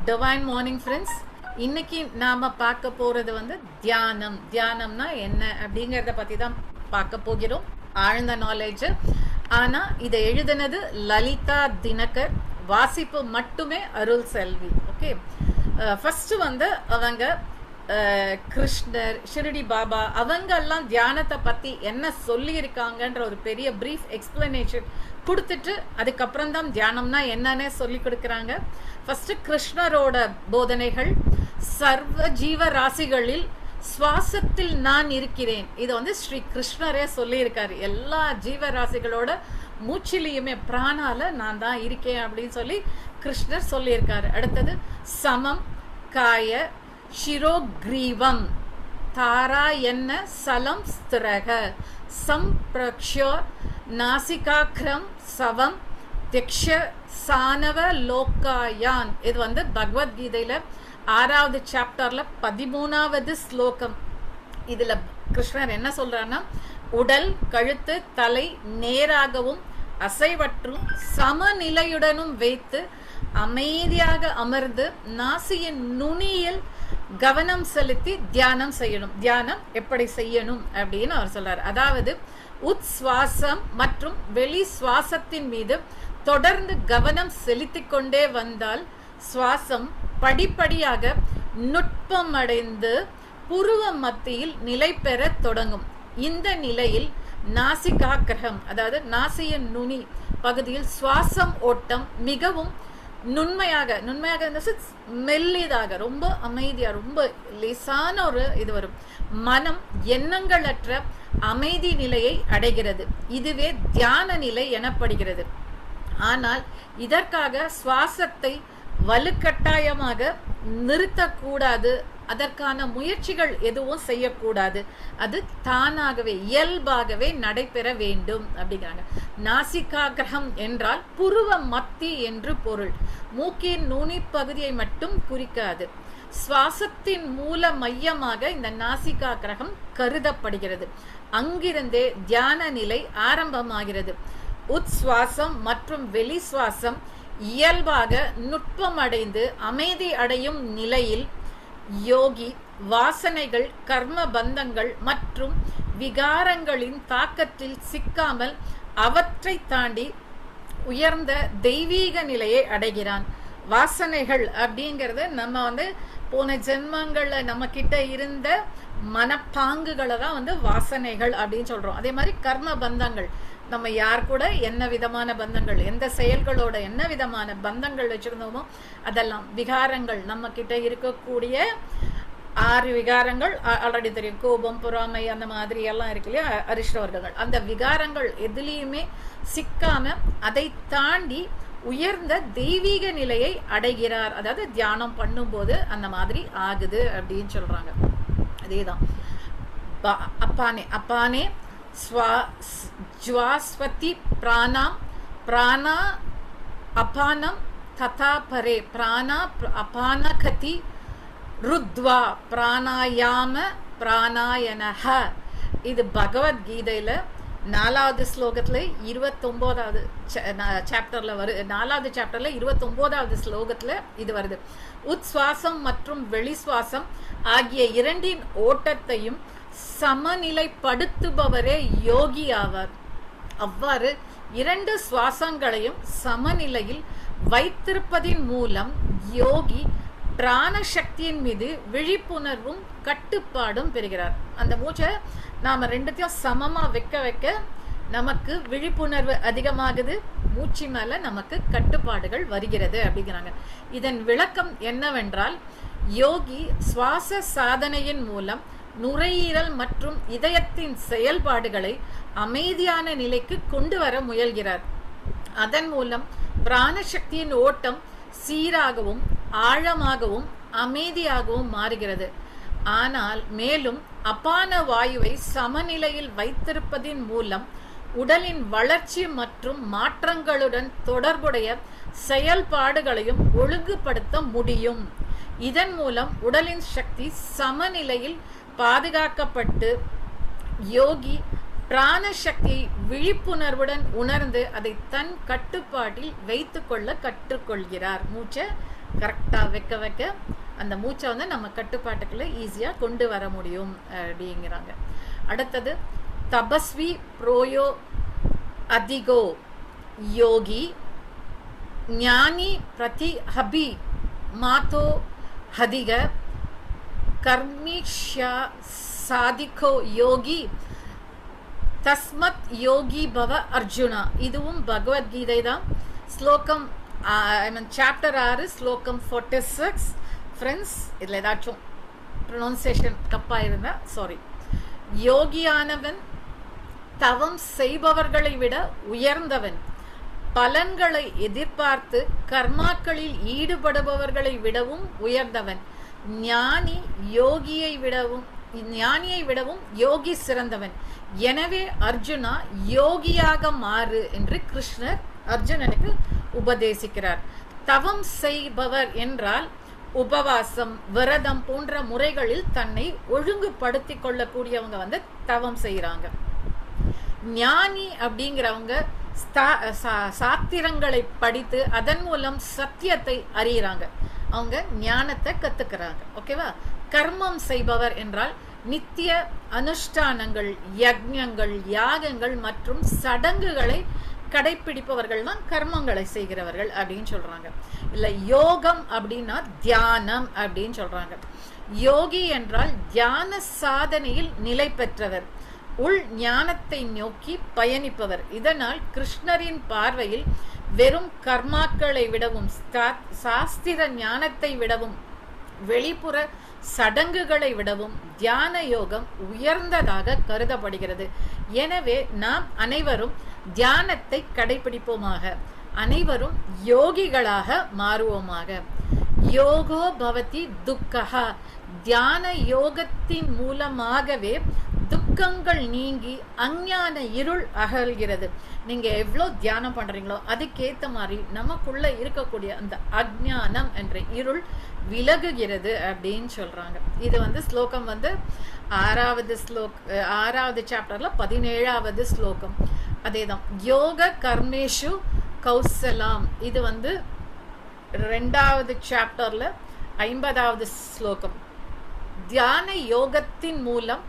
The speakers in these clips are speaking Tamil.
Divine morning friends. இன்னைக்கு நாம பார்க்க போறது வந்து தியானம். தியானம்னா என்ன அப்படிங்கறத பத்தி தான் பார்க்க போகிறோம், ஆழ்ந்த நாலேஜ். ஆனா இதை எழுதினது லலிதா தினகர், வாசிப்பு மட்டுமே அருள் செல்வி. ஓகே, ஃபர்ஸ்ட் வந்து அவங்க கிருஷ்ணர், ஷிரடி பாபா அவங்க எல்லாம் தியானத்தை பத்தி என்ன சொல்லி இருக்காங்கன்ற ஒரு பெரிய பிரீஃப் எக்ஸ்பிளனேஷன் கொடுத்துட்டு அதுக்கப்புறம் தான் தியானம்னா என்னன்னு சொல்லி கொடுக்குறாங்க. ஃபர்ஸ்ட் கிருஷ்ணரோட போதனைகள். சர்வ ஜீவ ராசிகளில் சுவாசத்தில் நான் இருக்கிறேன். இது வந்து ஸ்ரீ கிருஷ்ணரே சொல்லி இருக்காரு. எல்லா ஜீவராசிகளோட மூச்சிலையுமே பிராணால நான் தான் இருக்கேன் அப்படின்னு சொல்லி கிருஷ்ணர் சொல்லியிருக்காரு. அடுத்தது சமம் காய சிரோக்ரீவம் தாரா என்ன சலம் ஸ்திரக சம்பிரக்ஷ நாசிகாக்ரம் சவம் திக்ஷ சானவ லோக்காயான். இது வந்து பகவத்கீதையில 6வது சாப்டர்ல 13வது ஸ்லோகம். இதுல கிருஷ்ணர் என்ன சொல்றாருன்னா, உடல் கழுத்து தலை நேராகவும் அசைவற்றும் சமநிலையுடனும் வைத்து அமைதியாக அமர்ந்து நாசியின் நுனியில் கவனம் செலுத்தி தியானம் செய்யணும். தியானம் எப்படி செய்யணும் அப்படின்னு அவர் சொல்றாரு. அதாவது உட்சுவாசம் மற்றும் வெளி சுவாசத்தின் மீது தொடர்ந்து கவனம் செலுத்திக் கொண்டே வந்தால் சுவாசம் படிப்படியாக நுட்பமடைந்து புருவ மத்தியில் நிலை பெற தொடங்கும். இந்த நிலையில் நாசிகாகிரகம், அதாவது நாசியின் நுனி பகுதியில் சுவாசம் ஓட்டம் மிகவும் நுண்மையாக மெல்லிதாக, ரொம்ப அமைதியா, ரொம்ப லேசான ஒரு இது வரும். மனம் எண்ணங்களற்ற அமைதி நிலையை அடைகிறது. இதுவே தியான நிலை எனப்படுகிறது. ஆனால் இதற்காக சுவாசத்தை வலுக்கட்டாயமாக நிறுத்தக்கூடாது, அதற்கான முயற்சிகள் எதுவும் செய்யக்கூடாது. அது தானாகவே இயல்பாகவே நடைபெற வேண்டும் அப்படிங்கிறாங்க. நாசிகாகிரகம் என்றால் புருவ மத்தி என்று பொருள். மூக்கின் நுனி பகுதியை மட்டும் குறிக்காது. சுவாசத்தின் மூல மையமாக இந்த நாசிகாகிரகம் கருதப்படுகிறது. அங்கிருந்தே தியான நிலை ஆரம்பமாகிறது. உட்சுவாசம் மற்றும் வெளி சுவாசம் இயல்பாக நுட்பமடைந்து அமைதி அடையும் நிலையில் யோகி வாசனைகள், கர்ம பந்தங்கள் மற்றும் விகாரங்களின் தாக்கத்தில் சிக்காமல் அவற்றை தாண்டி உயர்ந்த தெய்வீக நிலையை அடைகிறான். வாசனைகள் அப்படிங்கறது நம்ம வந்து போன ஜென்மங்கள்ல நம்ம கிட்ட இருந்த மனப்பாங்குகளை தான் வந்து வாசனைகள் அப்படின்னு சொல்றோம். அதே மாதிரி கர்ம பந்தங்கள், நம்ம யார் கூட என்ன விதமான பந்தங்கள், எந்த செயல்களோட என்ன விதமான பந்தங்கள் வச்சிருந்தோமோ அதெல்லாம் விகாரங்கள். நம்ம கிட்ட இருக்கக்கூடிய 6 விகாரங்கள் ஆல்ரெடி தெரியும். கோபம், பொறாமை, அந்த மாதிரி எல்லாம் இருக்கு இல்லையா, அரிஷ்டவர்கள். அந்த விகாரங்கள் எதுலேயுமே சிக்காம அதை தாண்டி உயர்ந்த தெய்வீக நிலையை அடைகிறார். அதாவது தியானம் பண்ணும்போது அந்த மாதிரி ஆகுது அப்படின்னு சொல்றாங்க. அதேதான் அப்பானே அப்பானே ஜ்வாஸ்வதி பிராணாம் பிராணா அபானம் ததா பரே பிராணா அபானகதி ருத்வா பிராணாயாம பிராணாயனஹ. இது பகவத்கீதையில 4வது ஸ்லோகத்துல 29வது சாப்டர்ல 4வது சாப்டர்ல 29வது ஸ்லோகத்துல இது வருது. உட்சுவாசம் மற்றும் வெளிசுவாசம் ஆகிய இரண்டின் ஓட்டத்தையும் சமநிலைப்படுத்துபவரே யோகி ஆவார். அவ்வாறு 2 சுவாசங்களையும் சமநிலையில் வைத்திருப்பதின் மூலம் யோகி பிராண சக்தியின் மீது விழிப்புணர்வும் கட்டுப்பாடும் பெறுகிறார். அந்த மூச்சை நாம 2த்தையும் சமமா வைக்க வைக்க நமக்கு விழிப்புணர்வு அதிகமாகுது, மூச்சு மேல நமக்கு கட்டுப்பாடுகள் வருகிறது அப்படிங்கிறாங்க. இதன் விளக்கம் என்னவென்றால், யோகி சுவாச சாதனையின் மூலம் நுரையீரல் மற்றும் இதயத்தின் செயல்பாடுகளை அமைதியான நிலைக்கு கொண்டு வர முயல்கிறார். அதன் மூலம் பிராணசக்தியின் ஓட்டம் சீராகவும் ஆழமாகவும் அமைதியாகவும் மாறுகிறது. ஆனால் மேலும் அபான வாயுவை சமநிலையில் வைத்திருப்பதின் மூலம் உடலின் வளர்ச்சி மற்றும் மாற்றங்களுடன் தொடர்புடைய செயல்பாடுகளையும் ஒழுங்குபடுத்த முடியும். இதன் மூலம் உடலின் சக்தி சமநிலையில் பாதுகாக்கப்பட்டு யோகி பிராண சக்தியை விழிப்புணர்வுடன் உணர்ந்து அதை தன் கட்டுப்பாட்டில் வைத்துக் கொள்ள கற்றுக்கொள்கிறார். மூச்சை கரெக்டாக வைக்க வைக்க அந்த மூச்சை வந்து நம்ம கட்டுப்பாட்டுக்குள்ள ஈஸியாக கொண்டு வர முடியும் அப்படிங்கிறாங்க. அடுத்தது தபஸ்வி ப்ரோயோ அதிகோ யோகி ஞானி பிரதி ஹபி மாதோ ஹதிக கர்மிஷ்யா சாதிகோ யோகி தஸ்மத் யோகி பவ அர்ஜுனா. இதுவும் பகவத்கீதை தான். ஸ்லோகம் சாப்டர் 6 ஸ்லோகம் 46. ஃப்ரெண்ட்ஸ், இதில் ஏதாச்சும் ப்ரொனவுன்சியேஷன் தப்பாக இருந்தால் சாரி. யோகியானவன் தவம் செய்பவர்களை விட உயர்ந்தவன், பலன்களை எதிர்பார்த்து கர்மாக்களில் ஈடுபடுபவர்களை விடவும் உயர்ந்தவன், ஞானியை விடவும் யோகி சிறந்தவன். எனவே அர்ஜுனா யோகியாக மாறு என்று கிருஷ்ணர் அர்ஜுனனுக்கு உபதேசிக்கிறார். தவம் செய்பவர் என்றால் உபவாசம், விரதம் போன்ற முறைகளில் தன்னை ஒழுங்குபடுத்திக் கொள்ளக்கூடியவங்க வந்து தவம் செய்யறாங்க. ஞானி அப்படிங்கிறவங்க சாத்திரங்களை படித்து அதன் மூலம் சத்தியத்தை அறியறாங்க, அவங்க ஞானத்தை கத்துக்கிறாங்க. ஓகேவா? கர்மம் செய்பவர் என்றால் நித்திய அனுஷ்டானங்கள், யக்ஞங்கள், யாகங்கள் மற்றும் சடங்குகளை கடைபிடிப்பவர்கள் தான் கர்மங்களை செய்கிறவர்கள் அப்படின்னு சொல்றாங்க. இல்ல யோகம் அப்படின்னா தியானம் அப்படின்னு சொல்றாங்க. யோகி என்றால் தியான சாதனையில் நிலை பெற்றவர், உள் ஞானத்தை நோக்கி பயணிப்பவர். இதனால் கிருஷ்ணரின் பார்வையில் வெறும் கர்மாக்களை விடவும் சாஸ்திர ஞானத்தை விடவும் வெளிப்புற சடங்குகளை விடவும் தியான யோகம் உயர்ந்ததாக கருதப்படுகிறது. எனவே நாம் அனைவரும் தியானத்தை கடைபிடிப்போமாக, அனைவரும் யோகிகளாக மாறுவோமாக. யோகோ பவதி துக்கஹா. தியான யோகத்தின் மூலமாகவே துக்கங்கள் நீங்கி அஞ்ஞான இருள் அகல்கிறது. நீங்க எவ்வளவு தியானம் பண்றீங்களோ அதுக்கேத்த மாதிரி நமக்குள்ள இருக்கக்கூடிய அந்த அஞ்ஞானம் என்ற இருள் விலகுகிறது அப்படின்னு சொல்றாங்க. இது வந்து ஸ்லோகம் வந்து 6வது சாப்டர்ல 17வது ஸ்லோகம். அதேதான். யோக கர்மேஷு கௌசலாம். இது வந்து 2வது சாப்டர்ல 50வது ஸ்லோகம். தியான யோகத்தின் மூலம்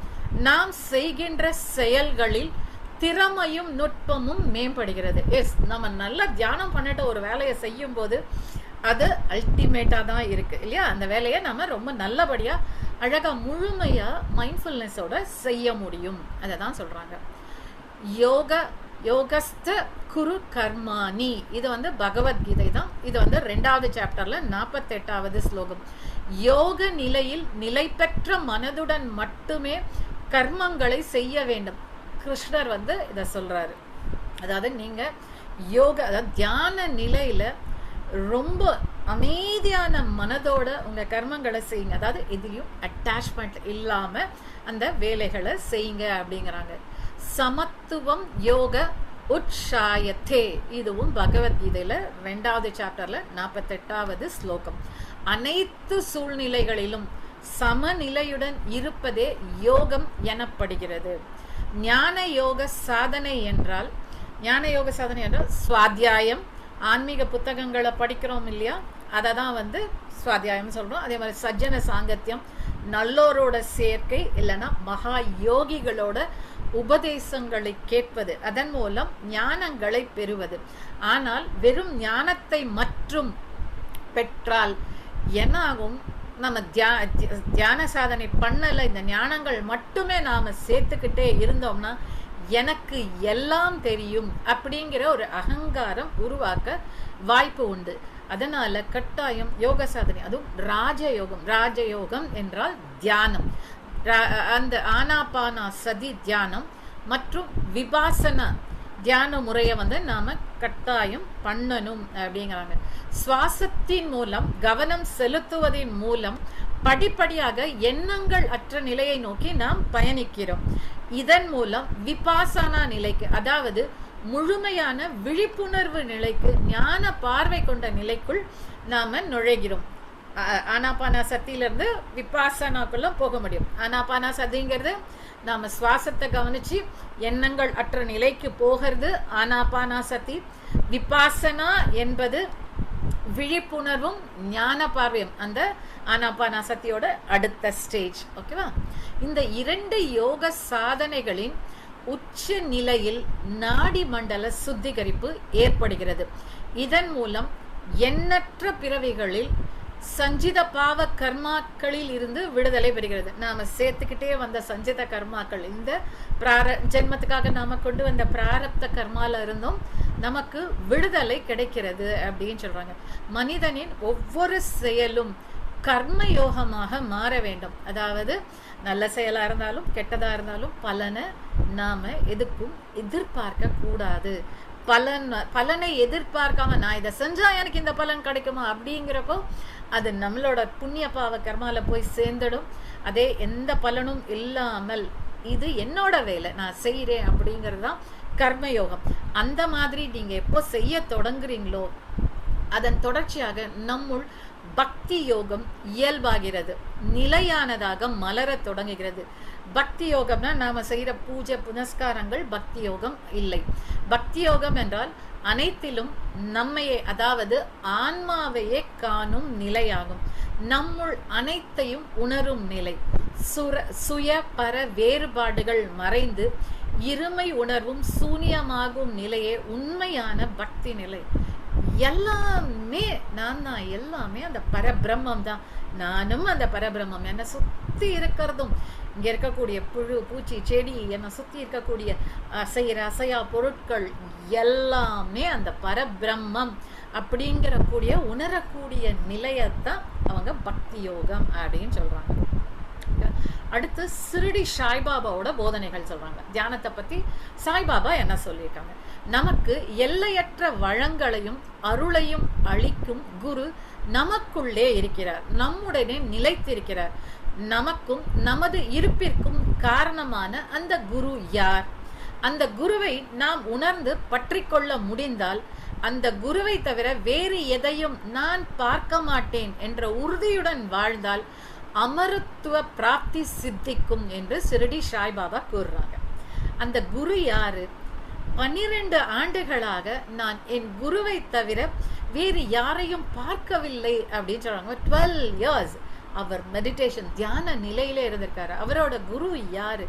நாம் செய்கின்ற செயல்களில் திறமையும் நுட்பமும் மேம்படுகிறது. எஸ், நம்ம நல்லா தியானம் பண்ணிட்டு ஒரு வேலையை செய்யும் போது அது அல்டிமேட்டா தான் இருக்கு இல்லையா? அந்த வேலையை நம்ம ரொம்ப நல்லபடியா அழகா முழுமையா மைண்ட்ஃபுல்னஸோட செய்ய முடியும். அதை தான் சொல்றாங்க. யோகஸ்த குரு கர்மானி. இது வந்து பகவத்கீதை தான். இது வந்து 2வது சாப்டர்ல 48வது ஸ்லோகம். யோக நிலையில் நிலை பெற்ற மனதுடன் மட்டுமே கர்மங்களை செய்ய வேண்டும். கிருஷ்ணர் வந்து இதை சொல்றாரு. அதாவது நீங்க அதாவது தியான நிலையில ரொம்ப அமைதியான மனதோட உங்க கர்மங்களை செய்யுங்க. அதாவது எதிலையும் அட்டாச்மெண்ட் இல்லாம அந்த வேலைகளை செய்யுங்க அப்படிங்கிறாங்க. சமத்துவம் யோக உற்சாயத்தே. இதுவும் பகவத்கீதையில 2வது சாப்டர்ல 48வது ஸ்லோகம். அனைத்து சூழ்நிலைகளிலும் சமநிலையுடன் இருப்பதே யோகம் எனப்படுகிறது. ஞான யோக சாதனை என்றால் சுவாத்தியாயம். ஆன்மீக புத்தகங்களை படிக்கிறோம் இல்லையா, அதை தான் வந்து சுவாத்தியாயம் சொல்றோம். அதே மாதிரி சஜ்ஜன சாங்கத்தியம், நல்லோரோட சேர்க்கை, இல்லைன்னா மகா யோகிகளோட உபதேசங்களை கேட்பது, அதன் மூலம் ஞானங்களை பெறுவது. ஆனால் வெறும் ஞானத்தை மற்றும் பெற்றால் என்னாகும்? நம்ம தியான சாதனை பண்ணல, இந்த ஞானங்கள் மட்டுமே நாம சேர்த்துக்கிட்டே இருந்தோம்னா எனக்கு எல்லாம் தெரியும் அப்படிங்கிற ஒரு அகங்காரம் உருவாக்க வாய்ப்பு உண்டு. அதனால கட்டாயம் யோக சாதனை, அதுவும் ராஜயோகம் என்றால் தியானம், அந்த ஆனாபானா சதி தியானம் மற்றும் விபாசனா தியான முறையை வந்து நாம கட்டாயம் பண்ணணும் அப்படிங்கிறாங்க. சுவாசத்தின் மூலம் கவனம் செலுத்துவதன் மூலம் படிப்படியாக எண்ணங்கள் அற்ற நிலையை நோக்கி நாம் பயணிக்கிறோம். இதன் மூலம் விபாசனா நிலைக்கு, அதாவது முழுமையான விழிப்புணர்வு நிலைக்கு, ஞான பார்வை கொண்ட நிலைக்குள் நாம நுழைகிறோம். ஆனாபானா சத்தியிலிருந்து விபாசனாக்குள்ள போக முடியும். ஆனாபானா சதிங்கிறது நாம சுவாசத்தை கவனிச்சு எண்ணங்கள் அற்ற நிலைக்கு போகிறது ஆனாபானா சதி. விபாசனா என்பது விழிப்புணர்வும் ஞான பார்வையும் அந்த ஆனாபானாசக்தியோட அடுத்த ஸ்டேஜ். ஓகேவா? இந்த 2 யோக சாதனைகளின் உச்ச நிலையில் நாடி மண்டல சுத்திகரிப்பு ஏற்படுகிறது. இதன் மூலம் எண்ணற்ற பிறவிகளில் சஞ்சித பாவ கர்மாக்களில் இருந்து விடுதலை பெறுகிறது. நாம சேர்த்துக்கிட்டே வந்த சஞ்சித கர்மாக்கள், இந்த ஜென்மத்துக்காக நாம கொண்டு வந்த பிராரப்த கர்மால இருந்தும் நமக்கு விடுதலை கிடைக்கிறது அப்படின்னு சொல்றாங்க. மனிதனின் ஒவ்வொரு செயலும் கர்மயோகமாக மாற வேண்டும். அதாவது நல்ல செயலா இருந்தாலும் கெட்டதா இருந்தாலும் பலனை நாம எதுக்கும் எதிர்பார்க்க கூடாது. பலனை எதிர்பார்க்காம நான் இதை செஞ்சா எனக்கு இந்த பலன் கிடைக்குமா அப்படிங்கிறப்போ அது நம்மளோட புண்ணிய பாவ கர்மால போய் சேர்ந்துடும். அதே எந்த பலனும் இல்லாமல் இது என்னோட வேலை, நான் செய்யறேன் அப்படிங்கிறது தான் கர்மயோகம். அந்த மாதிரி நீங்க எப்போ செய்ய தொடங்குறீங்களோ அதன் தொடர்ச்சியாக நம்முள் பக்தி யோகம் இயல்பாகிறது, நிலையானதாக மலர தொடங்குகிறது. பக்தி யோகம்னா நாம செய்யற பூஜை புனஸ்காரங்கள் பக்தி யோகம் இல்லை. பக்தி யோகம் என்றால் அனைத்திலும் நம்மையே, அதாவது ஆன்மாவையே காணும் நிலையாகும். நம்முள் அனைத்தையும் உணரும் நிலை. சுய பர வேறுபாடுகள் மறைந்து இருமை உணர்வும் சூனியமாகும் நிலையே உண்மையான பக்தி நிலை. எல்லாமே நான் தான், எல்லாமே அந்த பரபிரம்மம் தான். நானும் அந்த பரபிரம்மம். என்னை சுத்தி இருக்கிறதும், இங்க இருக்கக்கூடிய புழு பூச்சி செடி, என்னை சுத்தி இருக்கக்கூடிய அசைற அசையா பொருட்கள் எல்லாமே அந்த பரபிரம்மம் அப்படிங்கிற கூடிய உணரக்கூடிய நிலையத்தான் அவங்க பக்தி யோகம் அப்படின்னு சொல்றாங்க. அடுத்து சிறுடி சாய்பாபாவோட போதனைகள் சொல்றாங்க. தியானத்தை பத்தி சாய்பாபா என்ன சொல்லியிருக்காங்க? நமக்கு எல்லையற்ற வளங்களையும் அருளையும் அளிக்கும் குரு நமக்குள்ளே இருக்கிறார், நம்முடனே நிலைத்திருக்கிறார். நமக்கும் நமது இருப்பிற்கும் காரணமான அந்த குரு யார்? அந்த குருவை நாம் உணர்ந்து பற்றி கொள்ள முடிந்தால் அந்த குருவை தவிர வேறு எதையும் நான் பார்க்க மாட்டேன் என்ற உறுதியுடன் வாழ்ந்தால் அமரத்துவ பிராப்தி சித்திக்கும் என்று சிறுடி சாய்பாபா கூறுறாங்க. அந்த குரு யாரு? 12 ஆண்டுகளாக நான் என் குருவை தவிர வேறு யாரையும் பார்க்கவில்லை அப்படின்னு சொல்றாங்க. 12 years அவர் மெடிடேஷன் தியான நிலையில இருந்திருக்காரு. அவரோட குரு யாரு?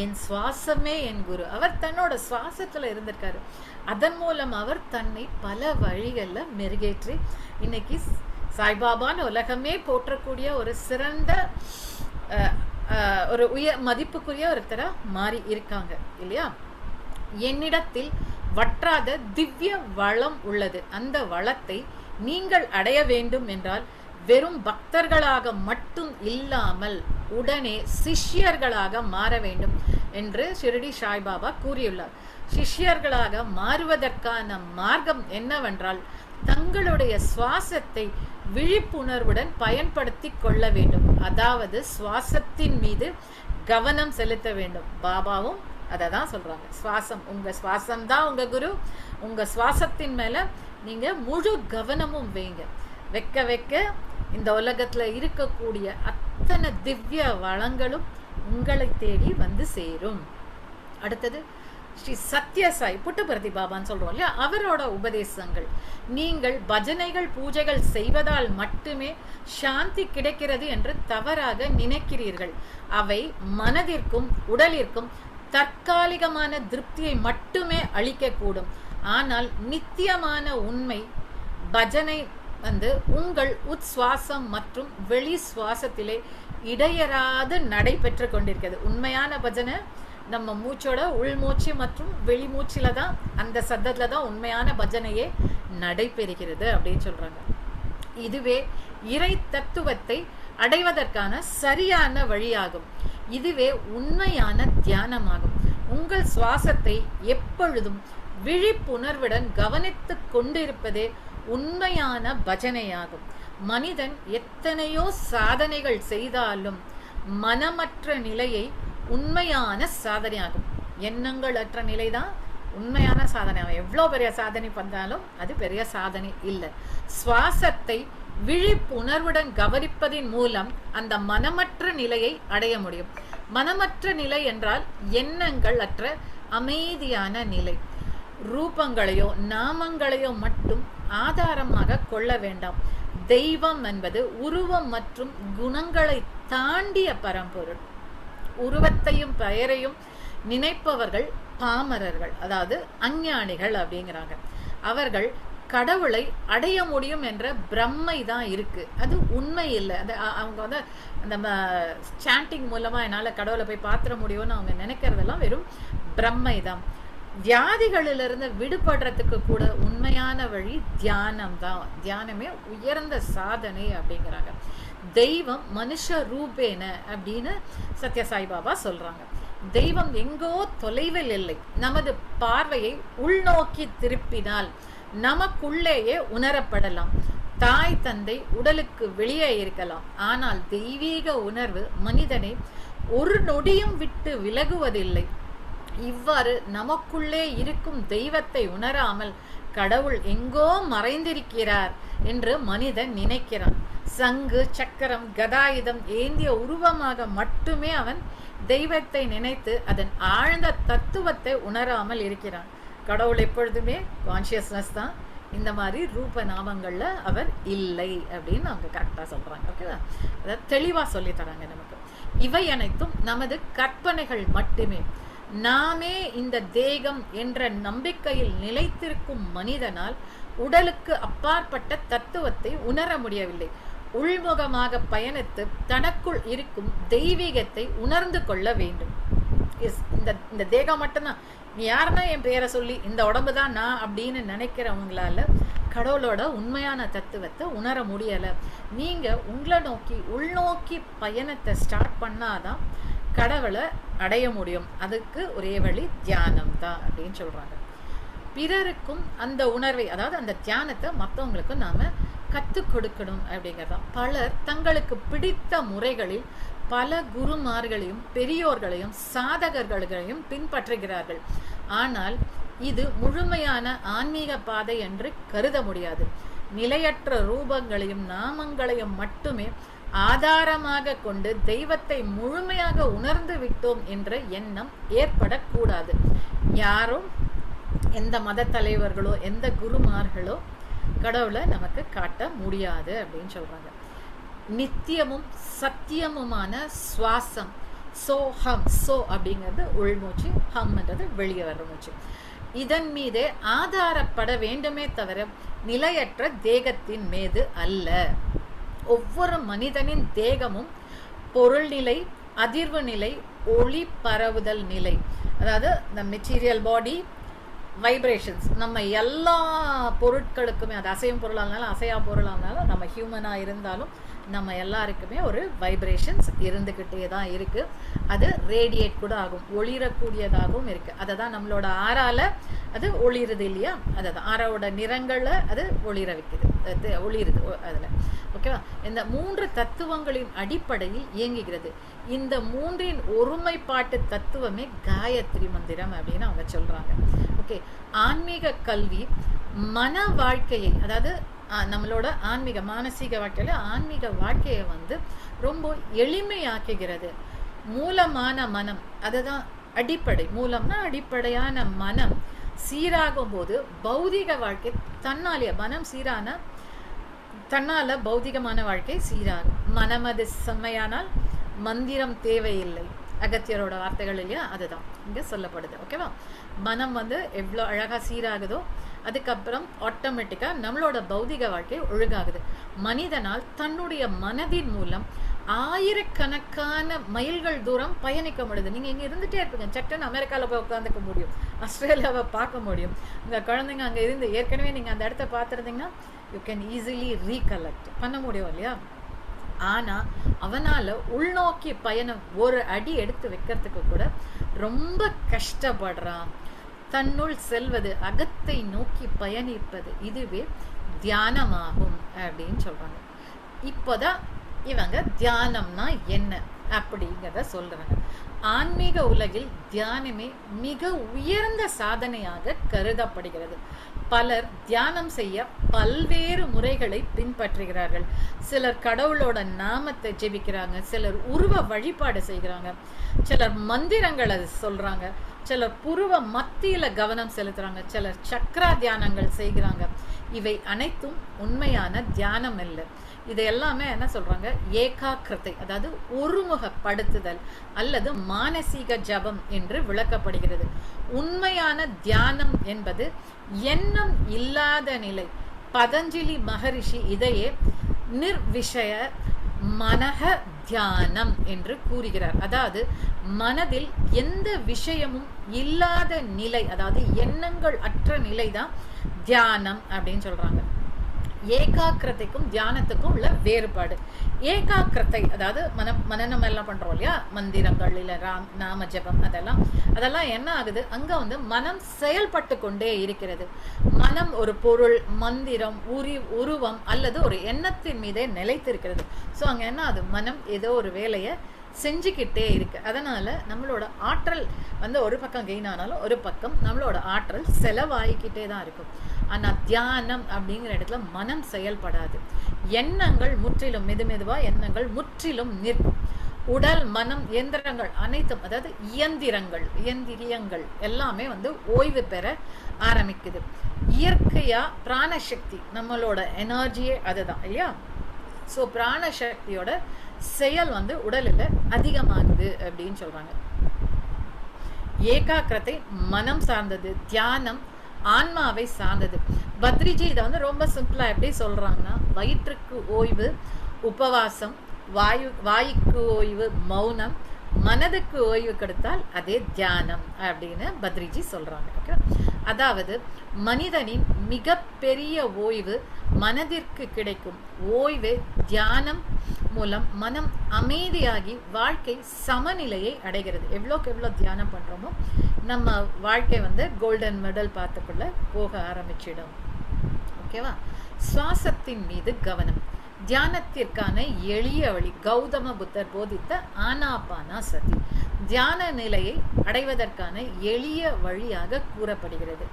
என் சுவாசமே என் குரு. அவர் தன்னோட சுவாசத்துல இருந்திருக்காரு. அதன் மூலம் அவர் தன்னை பல வழிகள்ல மெருகேற்றி இன்னைக்கு சாய்பாபான்னு உலகமே போற்றக்கூடிய ஒரு சிறந்த ஒரு மதிப்புக்குரிய ஒருத்தரா மாறி இருக்காங்க இல்லையா? என்னிடத்தில் வற்றாத திவ்ய வளம் உள்ளது. அந்த வளத்தை நீங்கள் அடைய வேண்டும் என்றால் வெறும் பக்தர்களாக மட்டும் இல்லாமல் உடனே சிஷ்யர்களாக மாற வேண்டும் என்று ஷிரடி சாய்பாபா கூறியுள்ளார். சிஷ்யர்களாக மாறுவதற்கான மார்க்கம் என்னவென்றால் தங்களுடைய சுவாசத்தை விழிப்புணர்வுடன் பயன்படுத்தி கொள்ள வேண்டும். அதாவது சுவாசத்தின் மீது கவனம் செலுத்த வேண்டும். பாபாவும் அதை தான் சொல்றாங்க. சுவாசம், உங்க சுவாசம் தான் உங்க குரு. உங்க சுவாசத்தின் மேல நீங்க முழு கவனமும் வைங்க. வைக்க வைக்க இந்த உலகத்துல இருக்கக்கூடிய அத்தனை திவ்ய வளங்களும் உங்களை தேடி வந்து சேரும். அடுத்தது ஸ்ரீ சத்யசாய் புட்டபர்த்தி பாபான்னு சொல்றோம் இல்லையா? அவரோட உபதேசங்கள், நீங்கள் பஜனைகள் பூஜைகள் செய்வதால் மட்டுமே சாந்தி கிடைக்கிறது என்று தவறாக நினைக்கிறீர்கள். அவை மனதிற்கும் உடலிற்கும் தற்காலிகமான திருப்தியை மட்டுமே அளிக்கக்கூடும். ஆனால் நித்தியமான உண்மை பஜனை உங்கள் உட்சுவாசம் மற்றும் வெளி சுவாசத்திலே இடையறாது நடைபெற்று கொண்டிருக்கிறது. உண்மையான பஜனை நம்ம மூச்சோட உள்மூச்சு மற்றும் வெளிமூச்சில தான், அந்த சத்தத்துல தான் உண்மையான பஜனையே நடைபெறுகிறது அப்படின்னு சொல்றாங்க. இதுவே இறை தத்துவத்தை அடைவதற்கான சரியான வழியாகும். இதுவே உண்மையான தியானமாகும். உங்கள் சுவாசத்தை எப்பொழுதும் விழிப்புணர்வுடன் கவனித்துக் கொண்டிருப்பதே உண்மையான பஜனையாகும். மனிதன் எத்தனையோ சாதனைகள் செய்தாலும் மனமற்ற நிலையை உண்மையான சாதனையாகும். எண்ணங்கள் அற்ற நிலைதான் உண்மையான சாதனை. எவ்வளோ பெரிய சாதனை பண்ணாலும் அது பெரிய சாதனை இல்லை. சுவாசத்தை விழிப்புணர்வுடன் கவனிப்பதின் மூலம் அந்த மனமற்ற நிலையை அடைய முடியும். மனமற்ற நிலை என்றால் எண்ணங்கள் அற்ற அமைதியான நிலை. ரூபங்களையோ நாமங்களையோ மட்டும் ஆதாரமாக கொள்ள வேண்டாம். தெய்வம் என்பது உருவம் மற்றும் குணங்களை தாண்டிய பரம்பொருள். உருவத்தையும் பெயரையும் நினைப்பவர்கள் பாமரர்கள், அதாவது அஞ்ஞானிகள் அப்படிங்கிறாங்க. அவர்கள் கடவுளை அடைய முடியும் என்ற பிரம்மை தான் இருக்கு, அது உண்மை இல்லை. அந்த அவங்க வந்து அந்த சாண்டிங் மூலமா என்னால கடவுளை போய் பார்த்துட முடியும்னு அவங்க நினைக்கிறதெல்லாம் வெறும் பிரம்மை தான். வியாதிகளிலிருந்து விடுபடுறதுக்கு கூட உண்மையான வழி தியானம் தான். தியானமே உயர்ந்த சாதனை அப்படிங்கிறாங்க. தெய்வம் மனுஷ ரூபேன அப்படின்னு சத்ய சாய்பாபா சொல்றாங்க. தெய்வம் எங்கோ தொலைவில் இல்லை, நமது பார்வையை உள்நோக்கி திருப்பினால் நமக்குள்ளேயே உணரப்படலாம். தாய் தந்தை உடலுக்கு வெளியே இருக்கலாம், ஆனால் தெய்வீக உணர்வு மனிதனை ஒரு நொடியும் விட்டு விலகுவதில்லை. இவ்வாறு நமக்குள்ளே இருக்கும் தெய்வத்தை உணராமல் கடவுள் எங்கோ மறைந்திருக்கிறார் என்று மனிதன் நினைக்கிறான். சங்கு சக்கரம் கதாயுதம் ஏந்திய உருவமாக மட்டுமே அவன் தெய்வத்தை நினைத்து அதன் ஆழ்ந்த தத்துவத்தை உணராமல் இருக்கிறான். கடவுள் எப்பொழுதுமே கான்சியஸ்னஸ் தான், இந்த மாதிரி ரூப நாமங்கள்ல அவர் இல்லை அப்படின்னு அவங்க கரெக்டா சொல்றாங்க. ஓகேவா? அதாவது தெளிவா சொல்லி தராங்க நமக்கு. இவை அனைத்தும் நமது கற்பனைகள் மட்டுமே. நாமே இந்த தேகம் என்ற நம்பிக்கையில் நிலைத்திருக்கும் மனிதனால் உடலுக்கு அப்பாற்பட்ட தத்துவத்தை உணர முடியவில்லை. உள்முகமாக பயணித்து தனக்குள் இருக்கும் தெய்வீகத்தை உணர்ந்து கொள்ள வேண்டும். இந்த தேகம் மட்டும்தான், நீ யாருன்னா என் பேரை சொல்லி இந்த உடம்பு தான் நான் அப்படின்னு நினைக்கிறவங்களால கடவுளோட உண்மையான தத்துவத்தை உணர முடியல. நீங்க உங்களை நோக்கி உள்நோக்கி பயணத்தை ஸ்டார்ட் பண்ணாதான் கடவுளை அடைய முடியும். அதுக்கு ஒரே வழி தியானம் தான் அப்படின்னு சொல்றாங்க. பிறருக்கும் அந்த உணர்வை, அதாவது அந்த தியானத்தை மற்றவங்களுக்கு நாம கற்றுக் கொடுக்கணும் அப்படிங்கிறதான். பலர் தங்களுக்கு பிடித்த முறைகளில் பல குருமார்களையும் பெரியோர்களையும் சாதகர்களையும் பின்பற்றுகிறார்கள். ஆனால் இது முழுமையான ஆன்மீக பாதை என்று கருத முடியாது. நிலையற்ற ரூபங்களையும் நாமங்களையும் மட்டுமே ஆதாரமாக கொண்டு தெய்வத்தை முழுமையாக உணர்ந்து விட்டோம் என்ற எண்ணம் ஏற்படக்கூடாது. யாரும் எந்த மத தலைவர்களோ எந்த குருமார்களோ கடவுளை நமக்கு காட்ட முடியாது அப்படின்னு சொல்றாங்க. நித்தியமும் சத்தியமுமான சுவாசம், சோ ஹம், சோ அப்படிங்கிறது உள்மூச்சு, ஹம்ன்றது வெளியே வர்ற மூச்சு. இதன் மீதே ஆதாரப்பட வேண்டுமே தவிர நிலையற்ற தேகத்தின் மீது அல்ல. ஒவ்வொரு மனிதனின் தேகமும் பொருள் நிலை, அதிர்வு நிலை, ஒளி பரவுதல் நிலை, அதாவது இந்த மெட்டீரியல் பாடி வைப்ரேஷன்ஸ். நம்ம எல்லா பொருட்களுக்குமே, அது அசையும் பொருளாக இருந்தாலும் அசையா பொருளாக இருந்தாலும், நம்ம ஹியூமனா இருந்தாலும் நம்ம எல்லாருக்குமே ஒரு வைப்ரேஷன்ஸ் இருந்துகிட்டே தான் இருக்கு. அது ரேடியேட் கூட ஆகும், ஒளிரக்கூடியதாகவும் இருக்கு. அதை தான் நம்மளோட ஆறால அது ஒளிருது இல்லையா, அதை தான் ஆறாவோட நிறங்கள்ல அது ஒளிர வைக்குது, ஒளிருது அதுல. ஓகேவா? இந்த 3 தத்துவங்களின் அடிப்படையில் இயங்குகிறது. இந்த 3இன் ஒருமைப்பாட்டு தத்துவமே காயத்ரி மந்திரம் அப்படின்னு அவங்க சொல்றாங்க. ஓகே, ஆன்மீக கல்வி மன வாழ்க்கையை, அதாவது நம்மளோட ஆன்மீக மானசீக வாழ்க்கையில ஆன்மீக வாழ்க்கையை வந்து ரொம்ப எளிமையாக்குகிறது. மூலமான மனம், அதுதான் அடிப்படை. மூலம்னா அடிப்படையான மனம் சீராகும் போது பௌதிக வாழ்க்கை தன்னாலே, மனம் சீரான தன்னால பௌதிகமான வாழ்க்கை சீராகும். மனம் அது செம்மையானால் மந்திரம் தேவையில்லை, அகத்தியரோட வார்த்தைகள் இல்லையா, அதுதான் இங்க சொல்லப்படுது. ஓகேவா? மனம் வந்து எவ்வளோ அழகா சீராகுதோ அதுக்கப்புறம் ஆட்டோமேட்டிக்கா நம்மளோட பௌதிக வாழ்க்கை ஒழுங்காகுது. மனிதனால் தன்னுடைய மனதின் மூலம் ஆயிரக்கணக்கான மைல்கள் தூரம் பயணிக்க முடியுது. நீங்க இங்க இருந்துட்டே இருப்பீங்க, சட்டுன்னு அமெரிக்கால போய் உட்காந்துக்க முடியும், ஆஸ்திரேலியாவை பார்க்க முடியும். உங்க குழந்தைங்க அங்க இருந்து ஏற்கனவே நீங்க அந்த இடத்த பார்த்துருந்தீங்கன்னா யூ கேன் ஈஸிலி ரீகலெக்ட் பண்ண முடியும் இல்லையா? ஆனா அவனால உள்நோக்கி பயணம் ஒரு அடி எடுத்து வைக்கிறதுக்கு கூட ரொம்ப கஷ்டப்படுறான். தன்னுள் செல்வது, அகத்தை நோக்கி பயணிப்பது, இதுவே தியானமாகும் அப்படின்னு சொல்றாங்க. இப்போதான் இவங்க தியானம்னா என்ன அப்படிங்கிறத சொல்றாங்க. ஆன்மீக உலகில் தியானமே மிக உயர்ந்த சாதனையாக கருதப்படுகிறது. பலர் தியானம் செய்ய பல்வேறு முறைகளை பின்பற்றுகிறார்கள். சிலர் கடவுளோட நாமத்தை ஜெபிக்கிறாங்க, சிலர் உருவ வழிபாடு செய்கிறாங்க, சிலர் மந்திரங்களை சொல்றாங்க, சிலர் புருவ மத்தியில கவனம் செலுத்துறாங்க, சிலர் சக்கரா தியானங்கள் செய்கிறாங்க. இவை அனைத்தும் உண்மையான தியானம் இல்லை. இது எல்லாமே என்ன சொல்றாங்க, ஏகாக்கிரதை, அதாவது ஒருமுகப்படுத்துதல் அல்லது மானசீக ஜபம் என்று விளக்கப்படுகிறது. உண்மையான தியானம் என்பது எண்ணம் இல்லாத நிலை. பதஞ்சலி மகரிஷி இதையே நிர்விஷய மனக தியானம் என்று கூறுகிறார். அதாவது மனதில் எந்த விஷயமும் இல்லாத நிலை, அதாவது எண்ணங்கள் அற்ற நிலைதான் தியானம் அப்படின்னு சொல்றாங்க. ஏகாக்கிரதைக்கும் தியானத்துக்கும் உள்ள வேறுபாடு. ஏகாக்கிரதை அதாவது மனநம் எல்லாம் பண்றோம் இல்லையா, மந்திரங்கள் இல்ல நாம ஜபம், அதெல்லாம் என்ன ஆகுது, அங்க வந்து மனம் செயல்பட்டு கொண்டே இருக்கிறது. மனம் ஒரு பொருள், மந்திரம், உருவம் அல்லது ஒரு எண்ணத்தின் மீதே நிலைத்திருக்கிறது. ஸோ அங்க என்ன ஆகுது, மனம் ஏதோ ஒரு வேலையை செஞ்சுக்கிட்டே இருக்கு. அதனால நம்மளோட ஆற்றல் வந்து ஒரு பக்கம் கெயின் ஆனாலும் ஒரு பக்கம் நம்மளோட ஆற்றல் செலவாகிக்கிட்டே தான் இருக்கும். ஆனா தியானம் அப்படிங்கிற இடத்துல மனம் செயல்படாது. எண்ணங்கள் முற்றிலும் மெதுவா எண்ணங்கள் முற்றிலும் நிற்கும். உடல், மனம், இயந்திரங்கள் அனைத்தும், அதாவது இயந்திரியங்கள் எல்லாமே வந்து ஓய்வு பெற ஆரம்பிக்குது. இயற்கையா பிராணசக்தி, நம்மளோட எனர்ஜியே அதுதான் இல்லையா. ஸோ பிராணசக்தியோட செயல் வந்து உடலில் அதிகமாகுது அப்படின்னு சொல்றாங்க. ஏகாக்கிரதை மனம் சார்ந்தது, தியானம் ஆன்மாவை சார்ந்தது. பத்ரிஜி இதை வந்து ரொம்ப சிம்பிளா எப்படி சொல்றாங்கன்னா, வயிற்றுக்கு ஓய்வு உபவாசம், வாய்க்கு ஓய்வு மௌனம், மனதுக்கு ஓய்வு கொடுத்தால் அதே தியானம் அப்படின்னு பத்ரிஜி சொல்றாங்க. ஓகே, அதாவது மனிதனின் மிக பெரிய ஓய்வு மனதிற்கு கிடைக்கும் ஓய்வு. தியானம் மூலம் மனம் அமைதியாகி வாழ்க்கை சமநிலையை அடைகிறது. எவ்வளோக்கு எவ்வளோ தியானம் பண்றோமோ நம்ம வாழ்க்கை வந்து கோல்டன் மெடல் பார்த்துக்குள்ள போக ஆரம்பிச்சிடும். ஓகேவா. சுவாசத்தின் மீது கவனம். தியானத்திற்கான எளிய வழி கௌதம புத்தர் போதித்த ஆனாபானா சதி. தியான நிலையை அடைவதற்கான எளிய வழியாக கூறப்படுகிறது.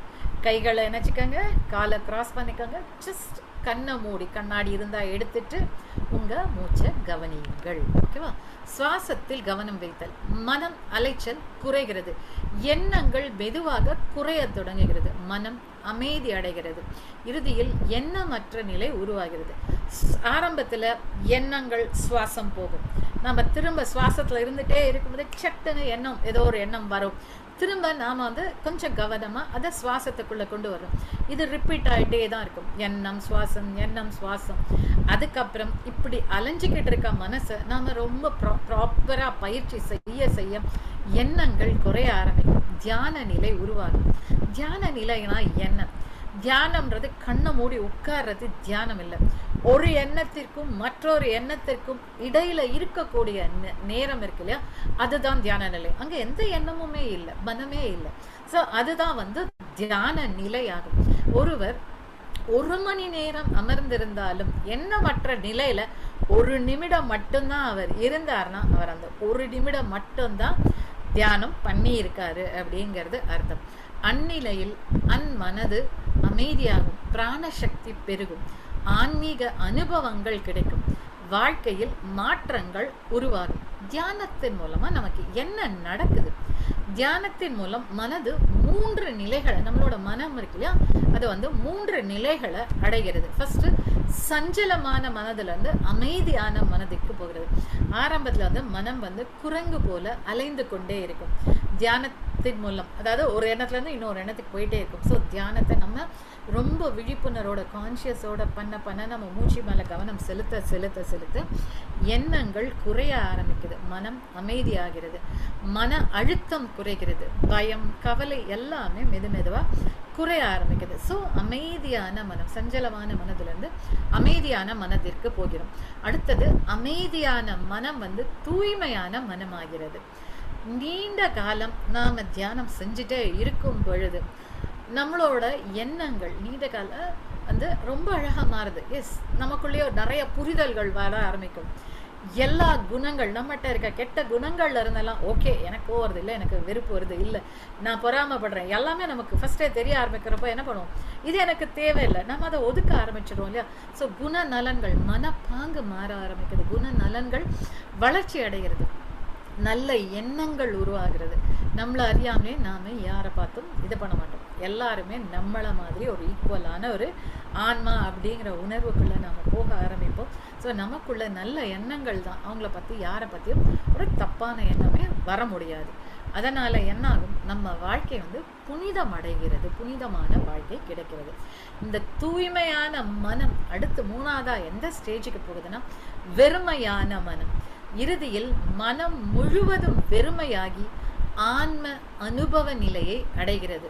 கைகளை நினைச்சுக்கங்க, காலை கிராஸ் பண்ணிக்கோங்க, ஜஸ்ட் கண்ணை மூடி, கண்ணாடி இருந்தா எடுத்துட்டு உங்க மூச்சை கவனியுங்கள். ஓகேவா. சுவாசத்தில் கவனம் வைத்தல். மனம் அலைச்சல் குறைகிறது, எண்ணங்கள் மெதுவாக குறைய தொடங்குகிறது, மனம் அமைதி அடைகிறது, இறுதியில் எண்ணமற்ற நிலை உருவாகிறது. ஆரம்பத்துல எண்ணங்கள் சுவாசம் போகும், நம்ம திரும்ப சுவாசத்துல இருந்துட்டே இருக்கும்போது சட்டுன்னு எண்ணம், ஏதோ ஒரு எண்ணம் வரும், திரும்ப நாம வந்து கொஞ்சம் கவனமா அதை சுவாசத்துக்குள்ள கொண்டு வரோம். இது ரிப்பீட் ஆகிட்டே தான் இருக்கும், எண்ணம் சுவாசம் எண்ணம் சுவாசம். அதுக்கப்புறம் இப்படி அலைஞ்சிக்கிட்டு இருக்க மனசை நாம ரொம்ப ப்ராப்பரா பயிற்சி செய்ய எண்ணங்கள் குறைய ஆரம்பிக்கும், தியான நிலை உருவாகும். தியான நிலைனா என்ன? தியானம்ன்றது கண்ணை மூடி உட்கார்றது தியானம் இல்லை. ஒரு எண்ணத்திற்கும் மற்றொரு எண்ணத்திற்கும் இடையில இருக்கக்கூடிய நேரம் இருக்கு இல்லையா, அதுதான் தியான நிலை. அங்க எந்த எண்ணமுமே இல்லை, மனமே இல்லை. ஸோ அதுதான் வந்து தியான நிலையாகும். ஒருவர் 1 மணி நேரம் அமர்ந்திருந்தாலும் எண்ணமற்ற நிலையில 1 நிமிடம் மட்டும்தான் அவர் இருந்தார்னா அவர் அந்த 1 நிமிடம் மட்டும்தான் தியானம் பண்ணி இருக்காரு அப்படிங்கிறது அர்த்தம். அந்நிலையில் மனது அமைதியாகும், பிராணசக்தி பெருகும், ஆன்மீக அனுபவங்கள் கிடைக்கும், வாழ்க்கையில் மாற்றங்கள் உருவாகும். தியானத்தின் மூலமா நமக்கு என்ன நடக்குது? தியானத்தின் மூலம் மனது 3 நிலைகளை, நம்மளோட மனம் இருக்கு இல்லையா, அது வந்து 3 நிலைகளை அடைகிறது. ஃபர்ஸ்ட் சஞ்சலமான மனதுல இருந்து அமைதியான மனதிற்கு போகிறது. ஆரம்பத்துல வந்து மனம் வந்து குரங்கு போல அலைந்து கொண்டே இருக்கும். தியானத்தின் மூலம், அதாவது ஒரு எண்ணத்துல இருந்து இன்னொரு எண்ணத்துக்கு போயிட்டே இருக்கும். ஸோ தியானத்தை நம்ம ரொம்ப விழிப்புணர்வோட கான்சியஸோட பண்ண நம்ம மூச்சு மேல கவனம் செலுத்த எண்ணங்கள் குறைய ஆரம்பிக்குது, மனம் அமைதியாகிறது, மன அழுத்தம் குறைகிறது, பயம் கவலை எல்லாமே மெதுவா குறைய ஆரம்பிக்குது. ஸோ அமைதியான மனம், சஞ்சலமான மனதுல இருந்து அமைதியான மனதிற்கு போகிறோம். அடுத்தது அமைதியான மனம் வந்து தூய்மையான மனமாகிறது. நீண்ட காலம் நாம தியானம் செஞ்சுட்டே இருக்கும் பொழுது நம்மளோட எண்ணங்கள் நீண்ட கால வந்து ரொம்ப அழகா மாறுது. எஸ், நமக்குள்ளேயே நிறைய புரிதல்கள் வர ஆரம்பிக்கும். எல்லா குணங்கள் நம்மகிட்ட இருக்க கெட்ட குணங்கள்ல இருந்தெல்லாம் ஓகே, எனக்கு வருது இல்லை, எனக்கு வெறுப்பு வருது இல்லை, நான் பொறாமப்படுறேன், எல்லாமே நமக்கு ஃபர்ஸ்டே தெரிய ஆரம்பிக்கிறப்போ என்ன பண்ணுவோம், இது எனக்கு தேவையில்லை, நம்ம அதை ஒதுக்க ஆரம்பிச்சிடுவோம் இல்லையா. ஸோ குணநலன்கள், மனப்பாங்கு மாற ஆரம்பிக்குது, குணநலன்கள் வளர்ச்சி அடைகிறது. நல்ல எண்ணங்கள் உருவாகிறது. நம்மளை அறியாமே நாம் யாரை பார்த்தும் இது பண்ண மாட்டோம். எல்லாருமே நம்மளை மாதிரி ஒரு ஈக்குவலான ஒரு ஆன்மா அப்படிங்கிற உணர்வுக்குள்ளே நம்ம போக ஆரம்பிப்போம். ஸோ நமக்குள்ள நல்ல எண்ணங்கள் தான். அவங்கள பற்றி யாரை பற்றியும் ஒரு தப்பான எண்ணமே வர முடியாது. அதனால் என்னாகும், நம்ம வாழ்க்கை வந்து புனிதம் அடைகிறது, புனிதமான வாழ்க்கை கிடைக்கிறது. இந்த தூய்மையான மனம் அடுத்து மூணாவதாக எந்த ஸ்டேஜுக்கு போகுதுன்னா வெறுமையான மனம். இறுதியில் மனம் முழுவதும் வெறுமையாகி ஆன்ம அனுபவ நிலையை அடைகிறது.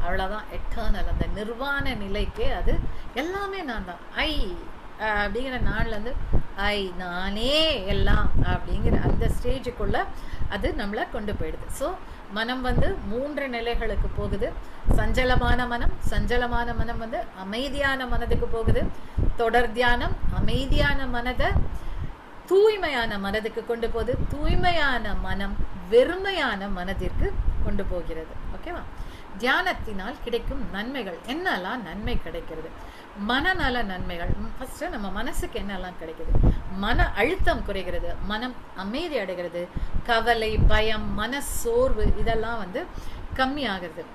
அவ்வளோதான், எட்டர்னல், அந்த நிர்வாண நிலைக்கே அது எல்லாமே நான் தான். ஐ அப்படிங்கிற நாள்லேருந்து ஐ நானே எல்லாம் அப்படிங்கிற அந்த ஸ்டேஜுக்குள்ள அது நம்மளை கொண்டு போயிடுது. ஸோ மனம் வந்து 3 நிலைகளுக்கு போகுது. சஞ்சலமான மனம், சஞ்சலமான மனம் வந்து அமைதியான மனதுக்கு போகுது. தொடர் தியானம் அமைதியான மனதை தூய்மையான மனதுக்கு கொண்டு போகுது. தூய்மையான மனம் வெறுமையான மனதிற்கு கொண்டு போகிறது. ஓகேவா? தியானத்தினால் கிடைக்கும் நன்மைகள் என்னெல்லாம் நன்மை கிடைக்கிறது? மனநல நன்மைகள். ஃபர்ஸ்ட் நம்ம மனசுக்கு என்னெல்லாம் கிடைக்குது? மன அழுத்தம் குறைகிறது, மனம் அமைதி அடைகிறது, கவலை, பயம், மன சோர்வு இதெல்லாம் வந்து கம்மியாகிறது.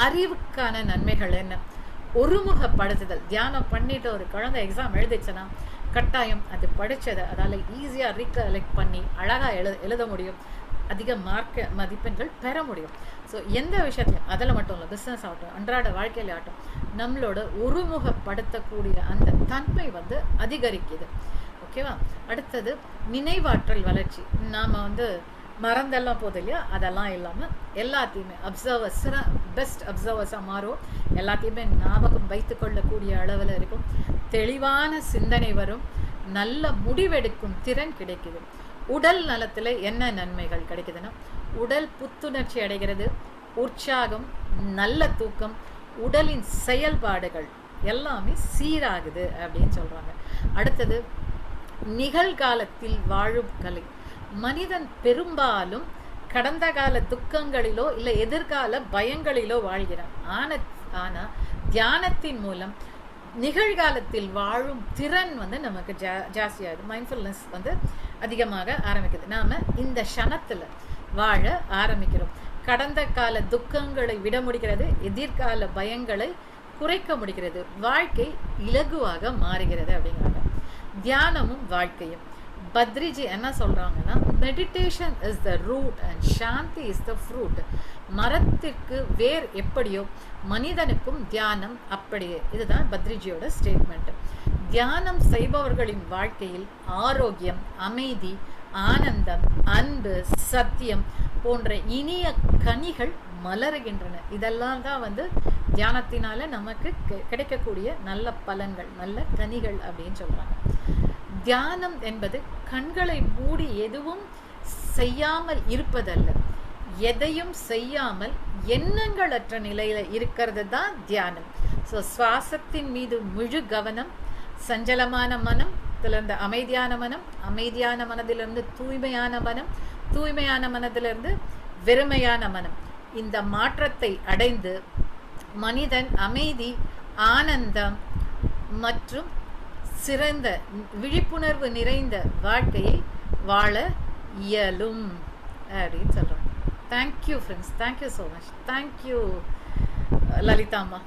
அறிவுக்கான நன்மைகள் என்ன? ஒருமுகப்படுத்துதல். தியானம் பண்ணிட்டு ஒரு குழந்தை எக்ஸாம் எழுதிச்சுன்னா கட்டாயம் அது படித்ததை அதால் ஈஸியாக ரீகலெக்ட் பண்ணி அழகாக எழுத முடியும், அதிக மதிப்பெண்கள் பெற முடியும். ஸோ எந்த விஷயத்தையும், அதில் மட்டும் இல்லை, பிஸ்னஸ் ஆகட்டும், அன்றாட வாழ்க்கையில் ஆகட்டும், நம்மளோட ஒருமுகப்படுத்தக்கூடிய அந்த தன்மை வந்து அதிகரிக்குது. ஓகேவா? அடுத்தது நினைவாற்றல் வளர்ச்சி. நாம் வந்து மறந்தெல்லாம் போதும் இல்லையா, அதெல்லாம் இல்லாமல் எல்லாத்தையுமே பெஸ்ட் அப்சர்வர்ஸாக மாறும். எல்லாத்தையுமே ஞாபகம் வைத்து கொள்ளக்கூடிய அளவில் இருக்கும். தெளிவான சிந்தனை வரும். நல்ல முடிவெடுக்கும் திறன் கிடைக்குது. உடல் நலத்தில் என்ன நன்மைகள் கிடைக்குதுன்னா உடல் புத்துணர்ச்சி அடைகிறது, உற்சாகம், நல்ல தூக்கம், உடலின் செயல்பாடுகள் எல்லாமே சீராகுது அப்படின்னு சொல்கிறாங்க. அடுத்தது நிகழ்காலத்தில் வாழும் கலை. மனிதன் பெரும்பாலும் கடந்த கால துக்கங்களிலோ இல்லை எதிர்கால பயங்களிலோ வாழ்கிறான். ஆனால் தியானத்தின் மூலம் நிகழ்காலத்தில் வாழும் திறன் வந்து நமக்கு ஜாஸ்தியாகுது. மைண்ட்ஃபுல்னஸ் வந்து அதிகமாக ஆரம்பிக்குது. நாம் இந்த க்ஷணத்தில் வாழ ஆரம்பிக்கிறோம். கடந்த கால துக்கங்களை விட முடிகிறது, எதிர்கால பயங்களை குறைக்க முடிகிறது, வாழ்க்கை இலகுவாக மாறுகிறது அப்படிங்கிறாங்க. தியானமும் வாழ்க்கையும். பத்ரிஜி என்ன சொல்றாங்கன்னா, meditation is the root and shanti is the fruit. மரத்திற்கு வேர் எப்படியோ மனிதனுக்கும் தியானம் அப்படியே. இதுதான் பத்ரிஜியோட ஸ்டேட்மெண்ட். தியானம் செய்பவர்களின் வாழ்க்கையில் ஆரோக்கியம், அமைதி, ஆனந்தம், அன்பு, சத்தியம் போன்ற இனிய கனிகள் மலருகின்றன. இதெல்லாம் தான் வந்து தியானத்தினால நமக்கு கிடைக்கக்கூடிய நல்ல பலன்கள், நல்ல கனிகள் அப்படின்னு சொல்றாங்க. தியானம் என்பது கண்களை மூடி எதுவும் செய்யாமல் இருப்பதல்ல, எதையும் செய்யாமல் எண்ணங்களற்ற நிலையில இருக்கிறது தான் தியானம். ஸோ சுவாசத்தின் மீது முழு கவனம், சஞ்சலமான மனம் இதிலிருந்து அமைதியான மனம், அமைதியான மனதிலிருந்து தூய்மையான மனம், தூய்மையான மனதிலிருந்து வெறுமையான மனம். இந்த மாற்றத்தை அடைந்து மனிதன் அமைதி, ஆனந்தம் மற்றும் சிறந்த விழிப்புணர்வு நிறைந்த வாழ்க்கையை வாழ இயலும் அப்படின்னு சொல்கிறோம். Thank you friends, thank you so much. Thank you Lalithamma.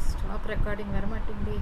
Stop recording வரமாட்டேங்குது.